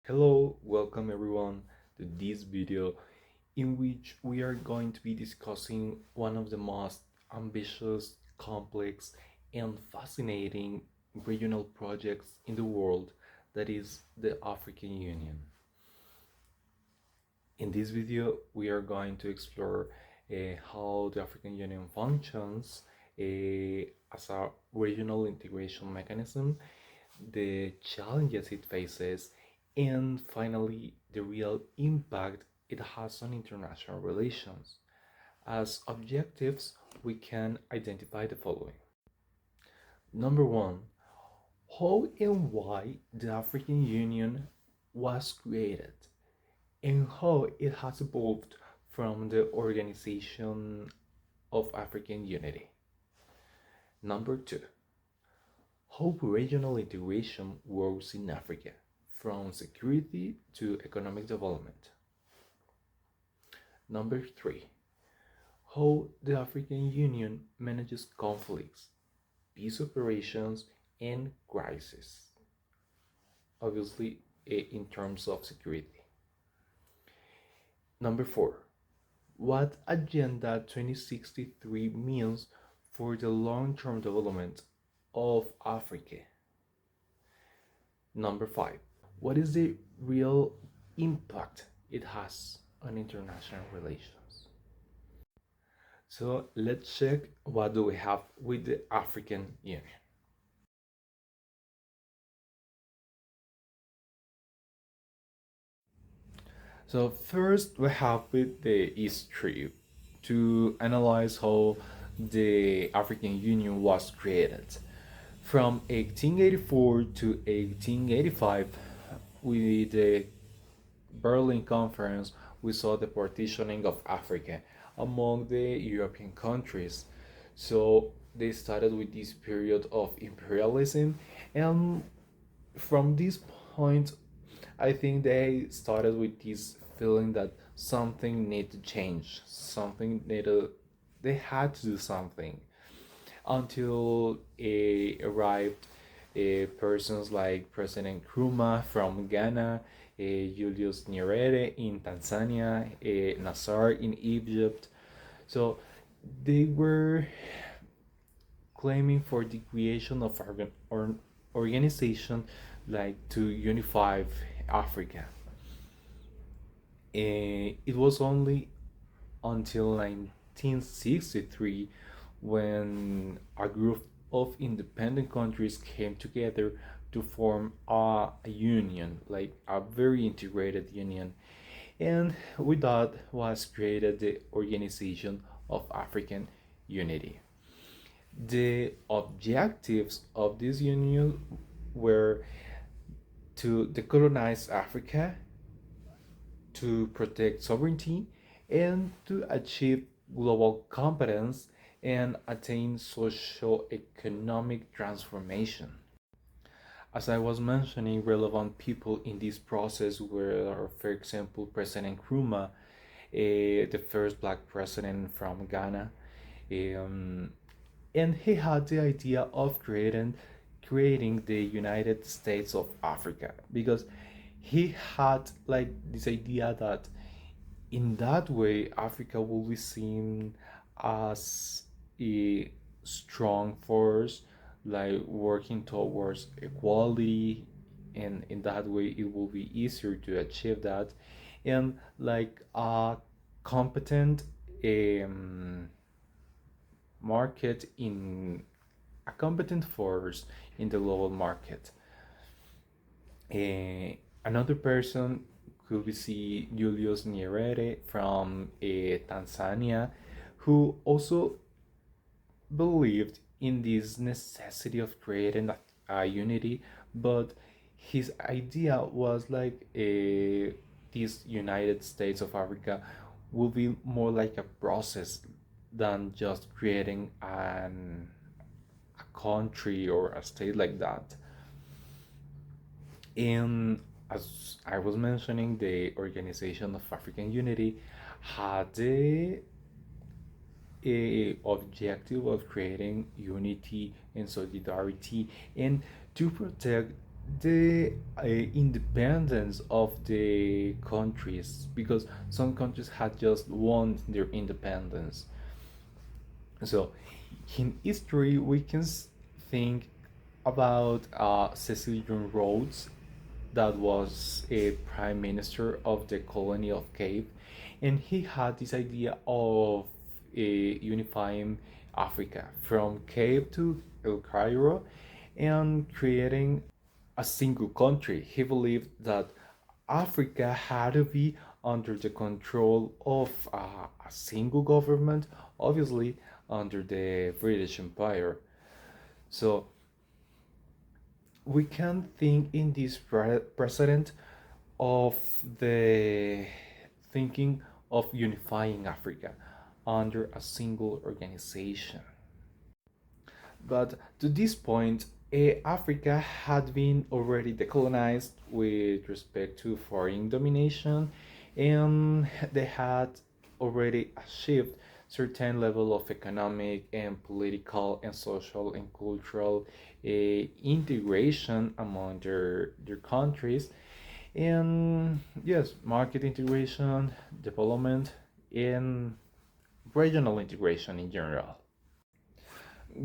Hello, welcome everyone to this video in which we are going to be discussing one of the most ambitious, complex, and fascinating regional projects in the world, that is the African Union. In this video, we are going to explore how the African Union functions as a regional integration mechanism, the challenges it faces, and finally, the real impact it has on international relations. As objectives, we can identify the following. Number one, how and why the African Union was created and how it has evolved from the Organization of African Unity. Number two, how regional integration works in Africa, from security to economic development. Number three, how the African Union manages conflicts, peace operations, and crises, obviously in terms of security. Number four, what Agenda 2063 means for the long-term development of Africa. Number five, what is the real impact it has on international relations? So let's check what do we have with the African Union. So first we have with the history to analyze how the African Union was created. From 1884 to 1885, with the Berlin Conference, we saw the partitioning of Africa among the European countries. So they started with this period of imperialism, and from this point, I think they started with this feeling that something needed to change, something needed, they had to do something until arrived persons like President Nkrumah from Ghana, Julius Nyerere in Tanzania, Nasser in Egypt. So they were claiming for the creation of an organization like to unify Africa. It was only until 1963 when a group of independent countries came together to form a union, like a very integrated union. And with that was created the Organization of African Unity. The objectives of this union were to decolonize Africa, to protect sovereignty, and to achieve global competence and attain socio-economic transformation. As I was mentioning, relevant people in this process were, for example, President Nkrumah, the first black president from Ghana, um, and he had the idea of creating the United States of Africa because he had like this idea that in that way Africa will be seen as a strong force, like working towards equality, and in that way it will be easier to achieve that, and like a competent um, market in a competent force in the global market. Another person could be see Julius Nyerere from Tanzania, who also believed in this necessity of creating a unity, but his idea was like this United States of Africa will be more like a process than just creating a country or a state like that. And as I was mentioning, the Organization of African Unity had the objective of creating unity and solidarity and to protect the independence of the countries, because some countries had just won their independence. So in history we can think about Cecil John Rhodes, that was a prime minister of the colony of Cape, and he had this idea of unifying Africa from Cape to El Cairo and creating a single country. He believed that Africa had to be under the control of a single government, obviously under the British Empire. So we can think in this precedent of the thinking of unifying Africa under a single organization. But to this point, Africa had been already decolonized with respect to foreign domination, and they had already achieved certain level of economic and political and social and cultural integration among their countries, and yes, market integration, development, and regional integration in general.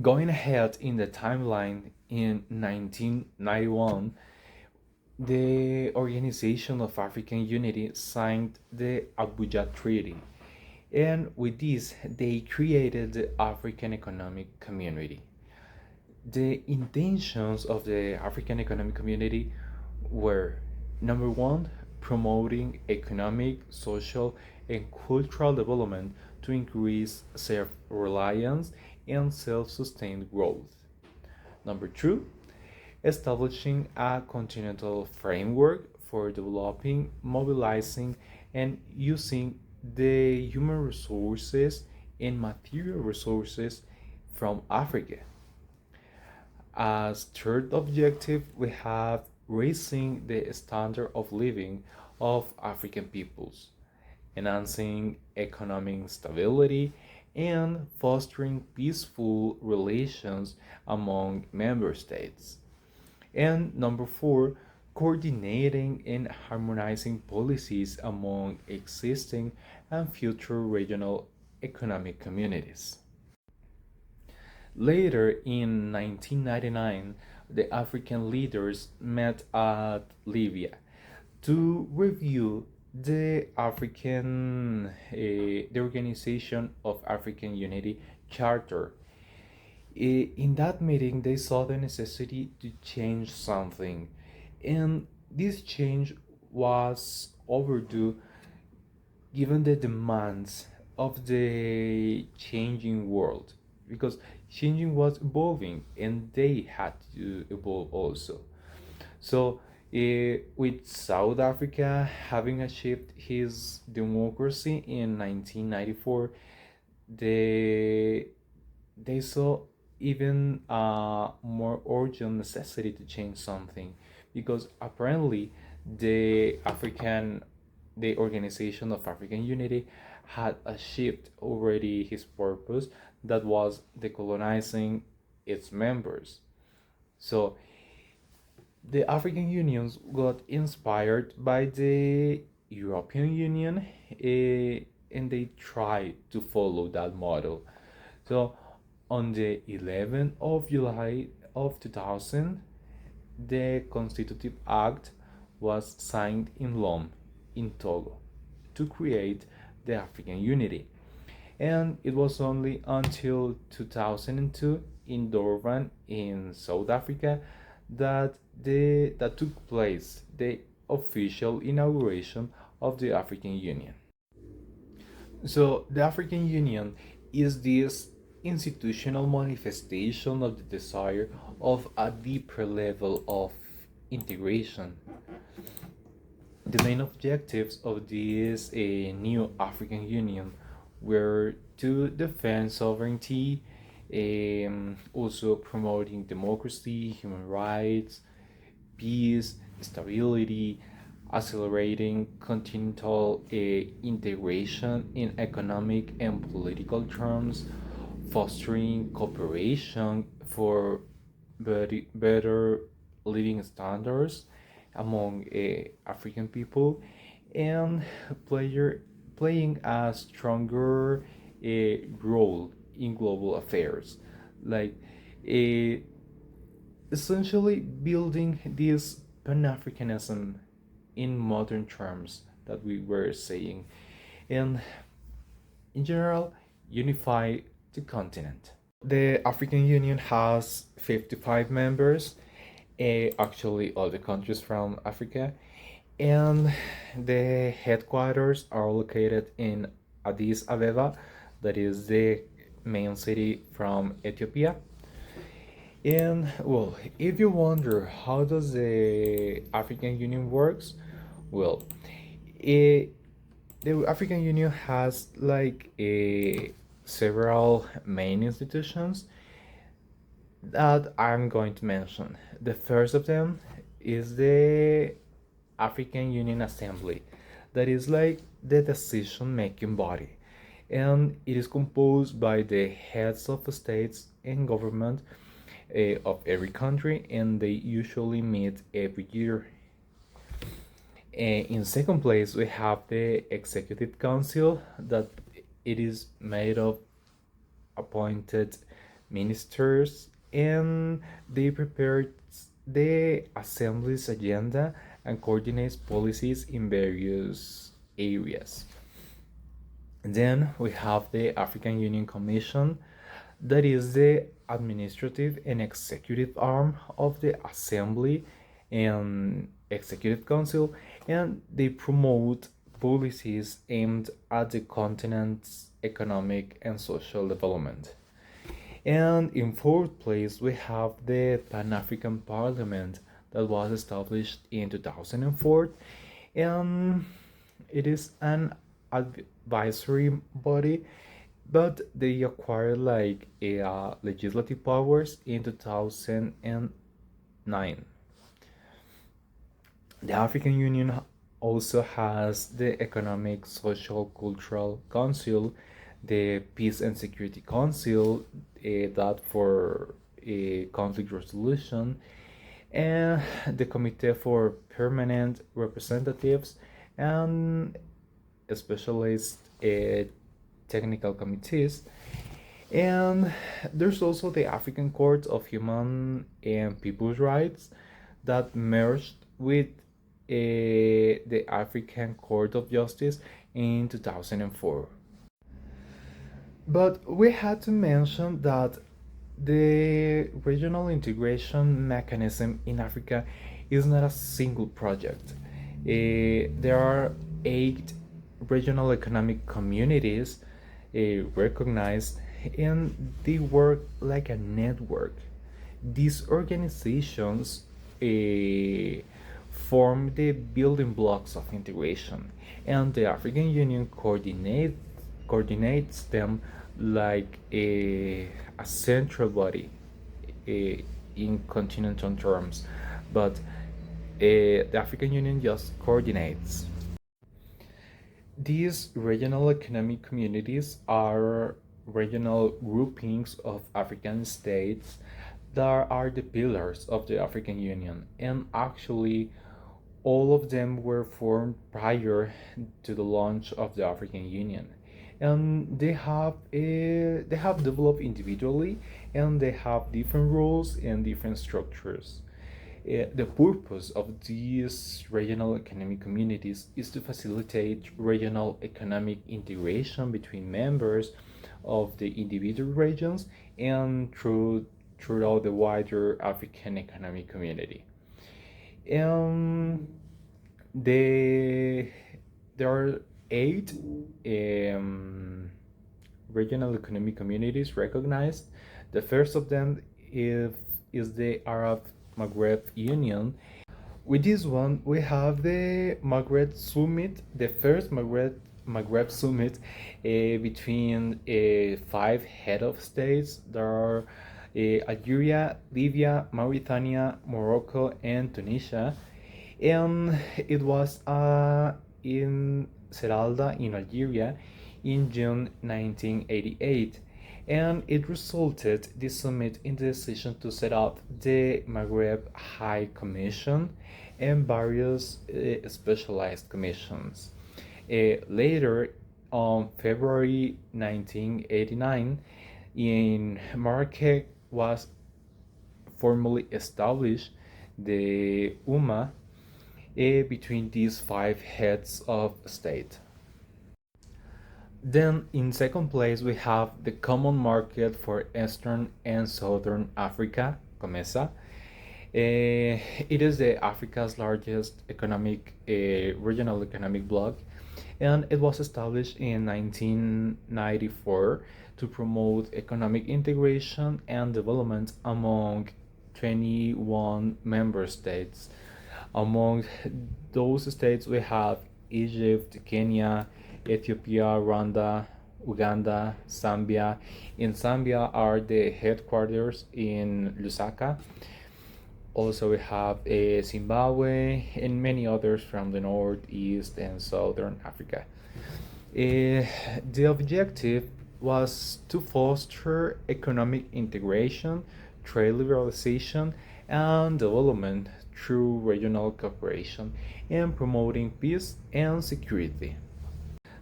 Going ahead in the timeline, in 1991, the Organization of African Unity signed the Abuja Treaty, and with this, they created the African Economic Community. The intentions of the African Economic Community were: number one, promoting economic, social, and cultural development to increase self reliance and self sustained growth. Number two, establishing a continental framework for developing, mobilizing, and using the human resources and material resources from Africa. As third objective, we have raising the standard of living of African peoples, enhancing economic stability, and fostering peaceful relations among member states. And number four, coordinating and harmonizing policies among existing and future regional economic communities. Later in 1999, the African leaders met at Libya to review the Organization of African Unity Charter. In that meeting, they saw the necessity to change something, and this change was overdue given the demands of the changing world, because changing was evolving and they had to evolve also. So with South Africa having achieved his democracy in 1994, they they saw even a more urgent necessity to change something, because apparently the African the Organization of African Unity had achieved already his purpose, that was decolonizing its members. So the African Unions got inspired by the European Union, and they tried to follow that model. So on the 11th of July of 2000, the Constitutive Act was signed in Lome, in Togo, to create the African Unity. And it was only until 2002 in Durban, in South Africa, that took place the official inauguration of the African Union. So the African Union is this institutional manifestation of the desire of a deeper level of integration. The main objectives of this new African Union were to defend sovereignty, also promoting democracy, human rights, peace, stability, accelerating continental integration in economic and political terms, fostering cooperation for better living standards among African people, and player playing a stronger role in global affairs, like uh, essentially building this Pan-Africanism in modern terms that we were saying, and in general, unify the continent. The African Union has 55 members, actually, all the countries from Africa, and the headquarters are located in Addis Ababa, that is the main city from Ethiopia. And well, if you wonder how does the African Union works, well, it, the African Union has like several main institutions that I'm going to mention. The first of them is the African Union Assembly, that is like the decision making body, and it is composed by the heads of states and government of every country, and they usually meet every year. In second place, we have the Executive Council, that it is made of appointed ministers, and they prepare the assembly's agenda and coordinates policies in various areas. And then we have the African Union Commission, that is the administrative and executive arm of the Assembly and Executive Council, and they promote policies aimed at the continent's economic and social development. And in fourth place, we have the Pan African Parliament, that was established in 2004, and it is an advisory body, but they acquired like legislative powers in 2009. The African Union also has the Economic, Social, Cultural Council, the Peace and Security Council, that for conflict resolution, and the Committee for Permanent Representatives, and specialized technical committees. And there's also the African Court of Human and People's Rights, that merged with the African Court of Justice in 2004. But we had to mention that the regional integration mechanism in Africa is not a single project. There are 8 regional economic communities recognized, and they work like a network. These organizations form the building blocks of integration, and the African Union coordinates them like a central body in continental terms, but the African Union just coordinates. These regional economic communities are regional groupings of African states that are the pillars of the African Union, and actually all of them were formed prior to the launch of the African Union, and they have developed individually, and they have different roles and different structures. The purpose of these regional economic communities is to facilitate regional economic integration between members of the individual regions and throughout the wider African economic community. Um, the, there are 8 regional economic communities recognized. The first of them is the Arab Maghreb Union. With this one, we have the Maghreb Summit, the first Maghreb Summit between 5 head of states. There are Algeria, Libya, Mauritania, Morocco, and Tunisia. And it was in Seralda in Algeria in June 1988. and it resulted this summit in the decision to set up the Maghreb High Commission and various specialized commissions. Later, on February 1989, in Marrakech was formally established the UMA between these five heads of state. Then, in second place, we have the Common Market for Eastern and Southern Africa, COMESA. It is the Africa's largest regional economic bloc, and it was established in 1994 to promote economic integration and development among 21 member states. Among those states, we have Egypt, Kenya, Ethiopia, Rwanda, Uganda, Zambia. In Zambia are the headquarters in Lusaka. Also, we have Zimbabwe and many others from the North, East, and Southern Africa. The objective was to foster economic integration, trade liberalization, and development through regional cooperation and promoting peace and security.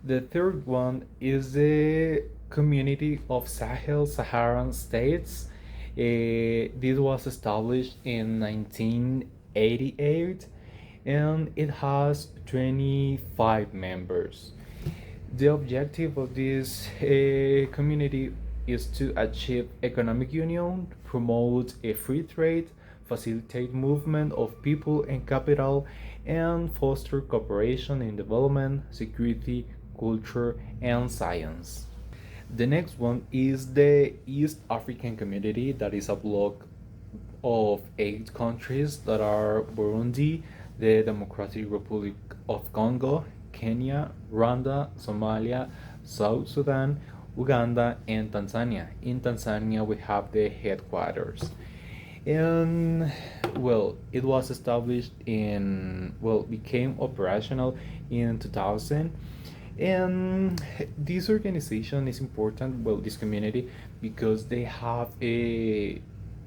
The third one is the Community of Sahel Saharan States. This was established in 1988 and it has 25 members. The objective of this community is to achieve economic union, promote a free trade, facilitate movement of people and capital, and foster cooperation in development, security, culture, and science. The next one is the East African Community, that is a bloc of 8 countries that are Burundi, the Democratic Republic of Congo, Kenya, Rwanda, Somalia, South Sudan, Uganda, and Tanzania. In Tanzania, we have the headquarters. And well, it was established became operational in 2000. And this organization is important, this community, because they have a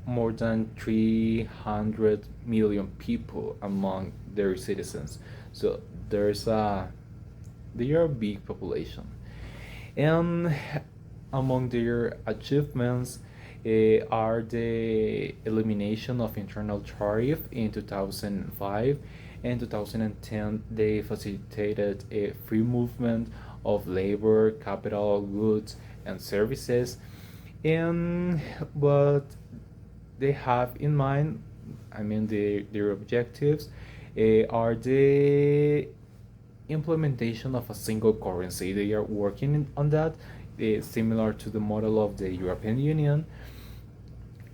more than 300 million people among their citizens. So they are a big population. And among their achievements are the elimination of internal tariff in 2005. In 2010, they facilitated a free movement of labor, capital, goods, and services. And what they have in mind, their objectives, are the implementation of a single currency. They are working on that, similar to the model of the European Union,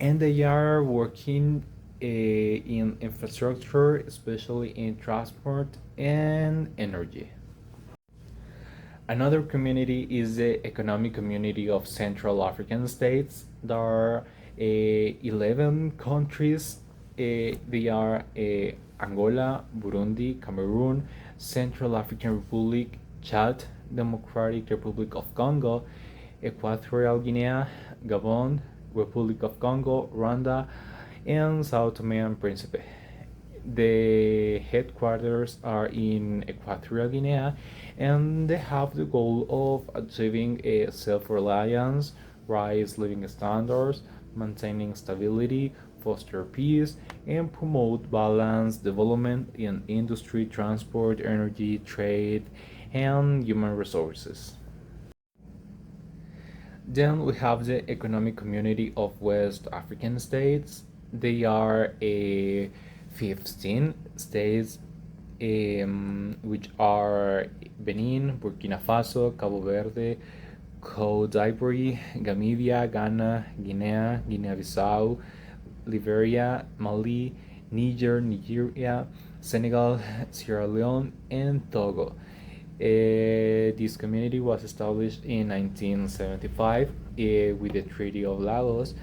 and they are working in infrastructure, especially in transport and energy. Another community is the Economic Community of Central African States. There are 11 countries. They are Angola, Burundi, Cameroon, Central African Republic, Chad, Democratic Republic of Congo, Equatorial Guinea, Gabon, Republic of Congo, Rwanda, and Sao Tome and Principe. The headquarters are in Equatorial Guinea, and they have the goal of achieving a self-reliance, rise living standards, maintaining stability, foster peace, and promote balanced development in industry, transport, energy, trade, and human resources. Then we have the Economic Community of West African States. They are 15 states, which are Benin, Burkina Faso, Cabo Verde, Cote d'Ivoire, Gambia, Ghana, Guinea, Guinea-Bissau, Liberia, Mali, Nigeria, Senegal, Sierra Leone, and Togo. This community was established in 1975 with the Treaty of Lagos,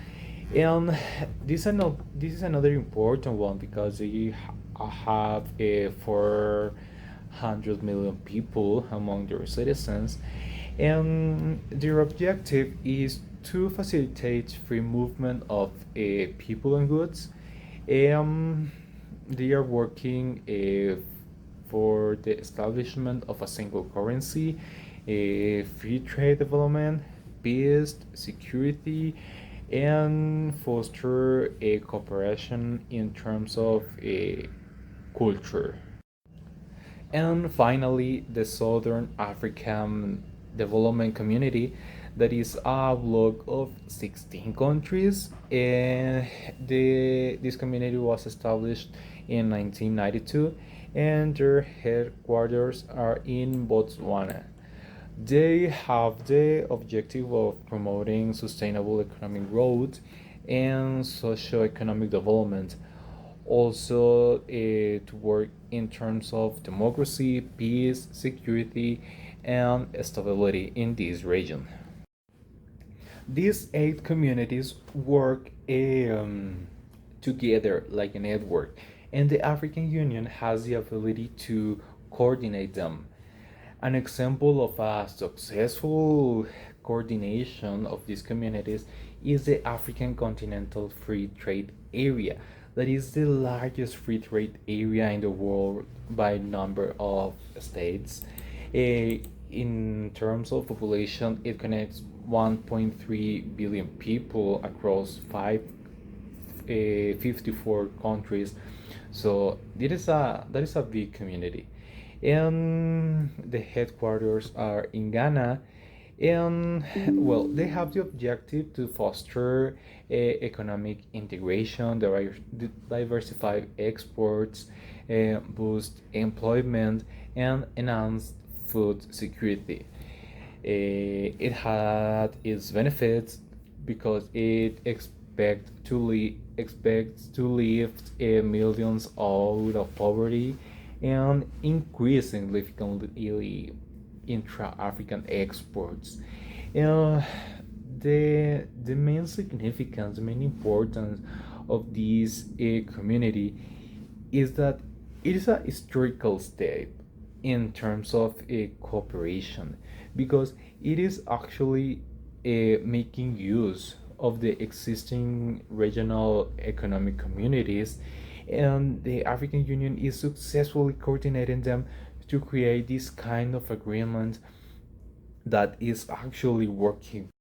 and this is another important one because they have 400 million people among their citizens, and their objective is to facilitate free movement of people and goods. Um, they are working for the establishment of a single currency, free trade development, peace, security, and foster a cooperation in terms of a culture. And finally, the Southern African Development Community, that is a bloc of 16 countries. And this community was established in 1992, and their headquarters are in Botswana. They have the objective of promoting sustainable economic growth and socio-economic development, also to work in terms of democracy, peace, security, and stability in this region. These eight communities work together like a network, and the African Union has the ability to coordinate them. An example of a successful coordination of these communities is the African Continental Free Trade Area, that is the largest free trade area in the world by number of states. In terms of population, it connects 1.3 billion people across 54 countries. So that is a big community, and the headquarters are in Ghana. And well, they have the objective to foster economic integration, diversify exports, boost employment, and enhance food security. It had its benefits because it expects to lift millions out of poverty and increase significantly intra-African exports. Uh, the main significance, the main importance of this community is that it is a historical step in terms of cooperation, because it is actually making use of the existing regional economic communities, and the African Union is successfully coordinating them to create this kind of agreement that is actually working